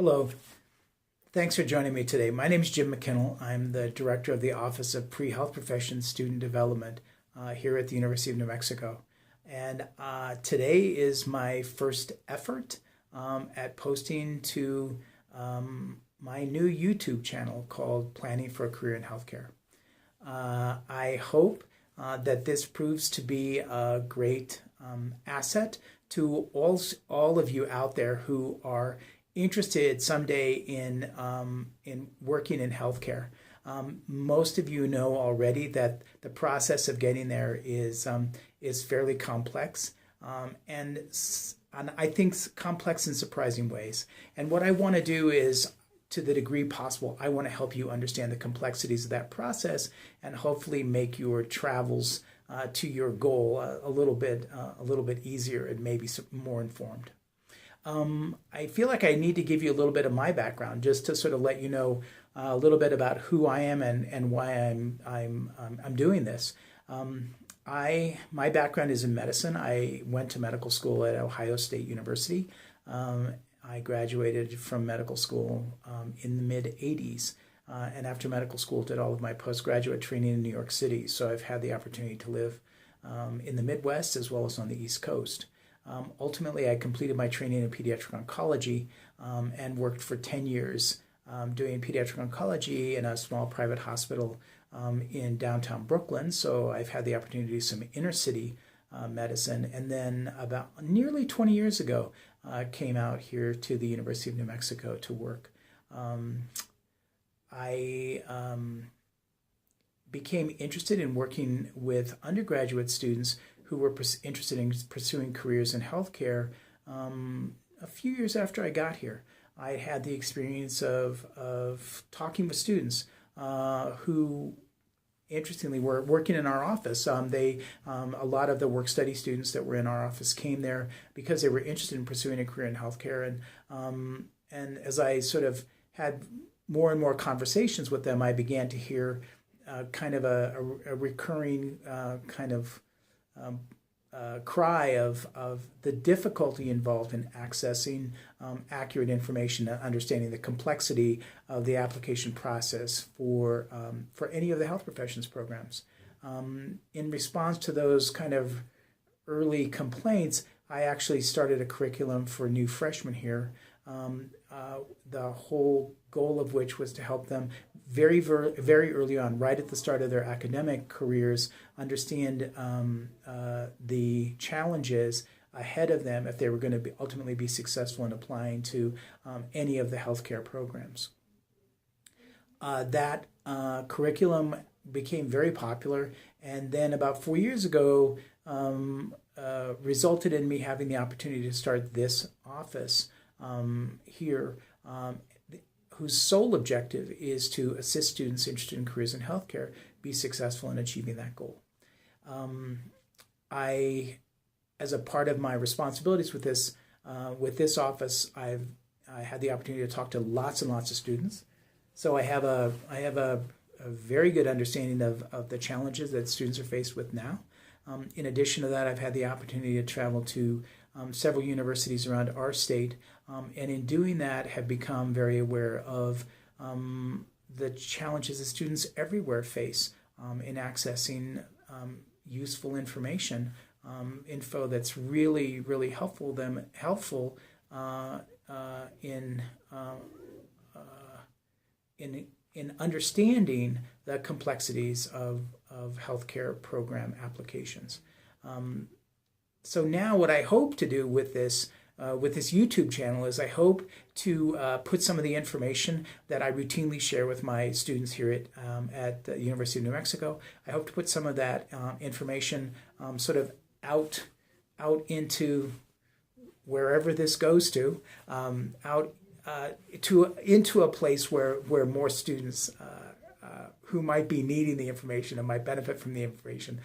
Hello. Thanks for joining me today. My name is Jim McKinnell. I'm the director of the Office of Pre-Health Professions Student Development here at the University of New Mexico. And today is my first effort at posting to my new YouTube channel called Planning for a Career in Healthcare. I hope that this proves to be a great asset to all of you out there who are interested someday in working in healthcare. Most of you know already that the process of getting there is fairly complex, and I think complex in surprising ways. And what I want to do is, to the degree possible, I want to help you understand the complexities of that process and hopefully make your travels to your goal a little bit easier and maybe more informed. I feel like I need to give you a little bit of my background just to sort of let you know a little bit about who I am and why I'm doing this. My background is in medicine. I went to medical school at Ohio State University. I graduated from medical school in the mid-'80s. And after medical school, did all of my postgraduate training in New York City. So I've had the opportunity to live in the Midwest as well as on the East Coast. Ultimately, I completed my training in pediatric oncology and worked for 10 years doing pediatric oncology in a small private hospital in downtown Brooklyn. So I've had the opportunity to do some inner city medicine. And then about nearly 20 years ago, came out here to the University of New Mexico to work. I became interested in working with undergraduate students who were interested in pursuing careers in healthcare a few years after I got here. I had the experience of talking with students who, interestingly, were working in our office. A lot of the work-study students that were in our office came there because they were interested in pursuing a career in healthcare. And as I sort of had more and more conversations with them, I began to hear kind of a recurring kind of cry of the difficulty involved in accessing accurate information and understanding the complexity of the application process for any of the health professions programs. In response to those kind of early complaints, I actually started a curriculum for new freshmen here, the whole goal of which was to help them very early on, right at the start of their academic careers, understand the challenges ahead of them if they were going to ultimately be successful in applying to any of the healthcare programs. That curriculum became very popular, and then about 4 years ago resulted in me having the opportunity to start this office here, whose sole objective is to assist students interested in careers in healthcare be successful in achieving that goal. As a part of my responsibilities with this office, I had the opportunity to talk to lots and lots of students. So I have a very good understanding of the challenges that students are faced with now. In addition to that, I've had the opportunity to travel to several universities around our state, and in doing that have become very aware of the challenges that students everywhere face in accessing useful information, info that's really, really helpful in understanding the complexities of healthcare program applications. So now what I hope to do with this YouTube channel is I hope to put some of the information that I routinely share with my students here at the University of New Mexico. I hope to put some of that information sort of out into wherever this goes to, into a place where more students who might be needing the information and might benefit from the information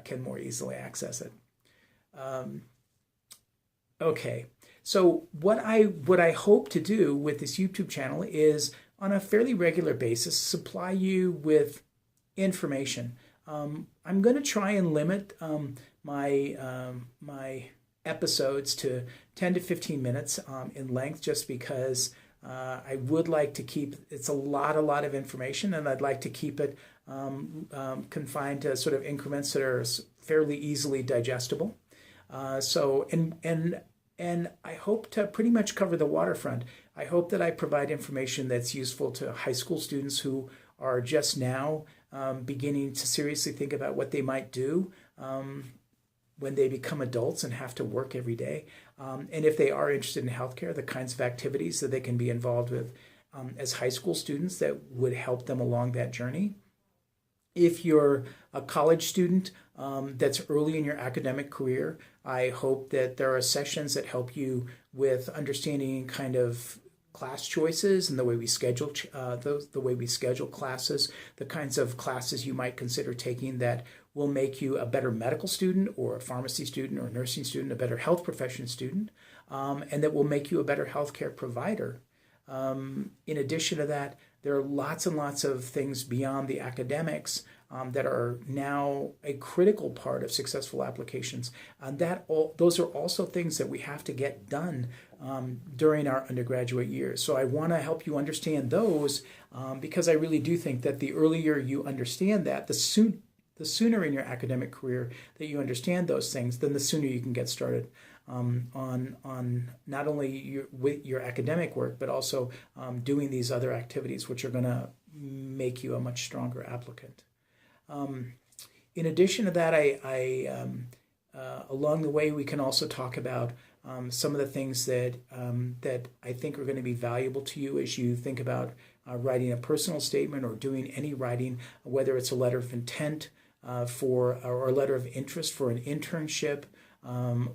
can more easily access it. Okay, so what I hope to do with this YouTube channel is, on a fairly regular basis, supply you with information. I'm going to try and limit my episodes to 10 to 15 minutes in length, just because I would like to keep, it's a lot of information, and I'd like to keep it confined to sort of increments that are fairly easily digestible. And I hope to pretty much cover the waterfront. I hope that I provide information that's useful to high school students who are just now beginning to seriously think about what they might do when they become adults and have to work every day. And if they are interested in healthcare, the kinds of activities that they can be involved with as high school students that would help them along that journey. If you're a college student that's early in your academic career, I hope that there are sessions that help you with understanding kind of class choices and the way we schedule the way we schedule classes, the kinds of classes you might consider taking that will make you a better medical student or a pharmacy student or a nursing student, a better health profession student, and that will make you a better healthcare provider. In addition to that, there are lots and lots of things beyond the academics that are now a critical part of successful applications. And those are also things that we have to get done during our undergraduate years. So I want to help you understand those because I really do think that the earlier you understand that, the sooner in your academic career that you understand those things, then the sooner you can get started on not only your academic work, but also doing these other activities, which are going to make you a much stronger applicant. In addition to that, along the way, we can also talk about some of the things that I think are going to be valuable to you as you think about writing a personal statement or doing any writing, whether it's a letter of intent or a letter of interest for an internship,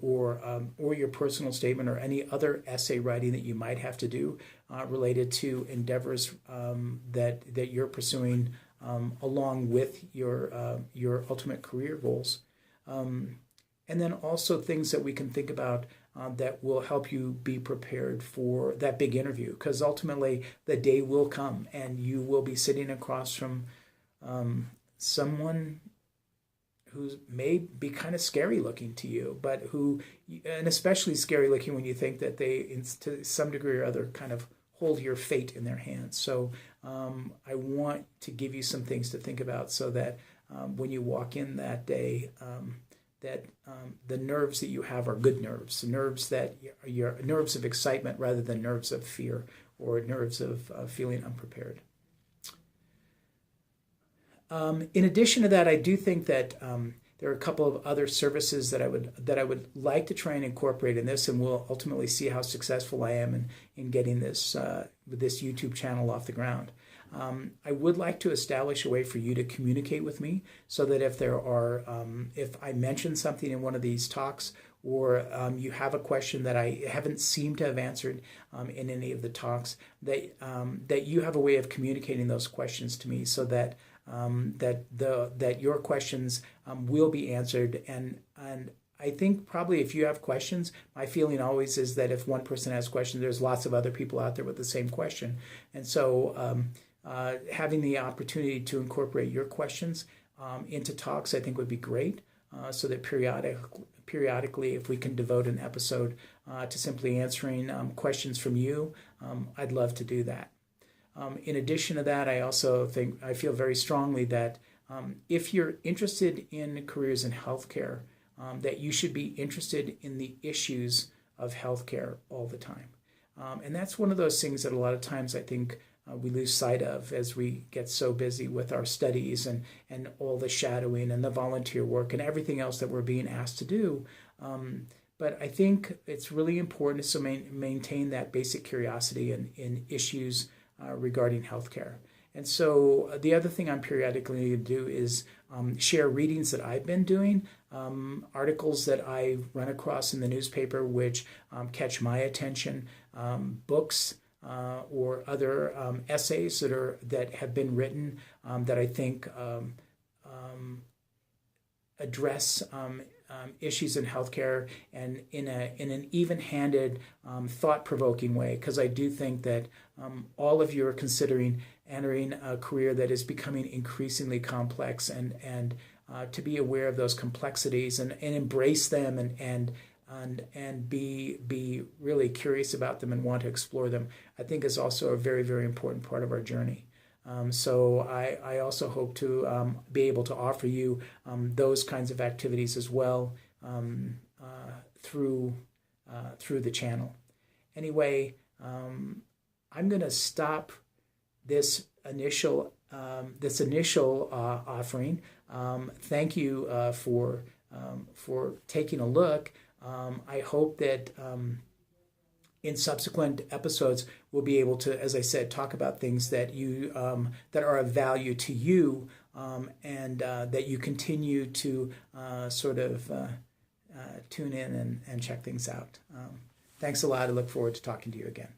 or your personal statement or any other essay writing that you might have to do related to endeavors that you're pursuing along with your ultimate career goals. And then also things that we can think about that will help you be prepared for that big interview, because ultimately the day will come and you will be sitting across from someone who may be kind of scary looking to you, but and especially scary looking when you think that they, to some degree or other, kind of hold your fate in their hands. So I want to give you some things to think about so that when you walk in that day, that the nerves that you have are good nerves, nerves that are nerves of excitement rather than nerves of fear or nerves of feeling unprepared. In addition to that, I do think that there are a couple of other services that I would like to try and incorporate in this, and we'll ultimately see how successful I am in getting this YouTube channel off the ground. I would like to establish a way for you to communicate with me, so that if I mention something in one of these talks, or you have a question that I haven't seemed to have answered in any of the talks, that you have a way of communicating those questions to me, so that that your questions will be answered. And I think probably if you have questions, my feeling always is that if one person has questions, there's lots of other people out there with the same question. And so having the opportunity to incorporate your questions into talks, I think would be great, so that periodically, if we can devote an episode to simply answering questions from you, I'd love to do that. In addition to that, I feel very strongly that if you're interested in careers in healthcare, that you should be interested in the issues of healthcare all the time. And that's one of those things that a lot of times I think we lose sight of as we get so busy with our studies and all the shadowing and the volunteer work and everything else that we're being asked to do. But I think it's really important to maintain that basic curiosity in issues regarding healthcare. And so the other thing I'm periodically going to do is share readings that I've been doing, articles that I run across in the newspaper which catch my attention, books or other essays that have been written that I think address issues in healthcare and in an even-handed, thought-provoking way, because I do think that all of you are considering entering a career that is becoming increasingly complex, and to be aware of those complexities and embrace them and and be really curious about them and want to explore them, I think is also a very, very important part of our journey. So I also hope to be able to offer you those kinds of activities as well through the channel. Anyway, I'm going to stop this initial offering. Thank you for taking a look. I hope that in subsequent episodes we'll be able to, as I said, talk about things that you that are of value to you, and that you continue to sort of tune in and check things out. Thanks a lot. I look forward to talking to you again.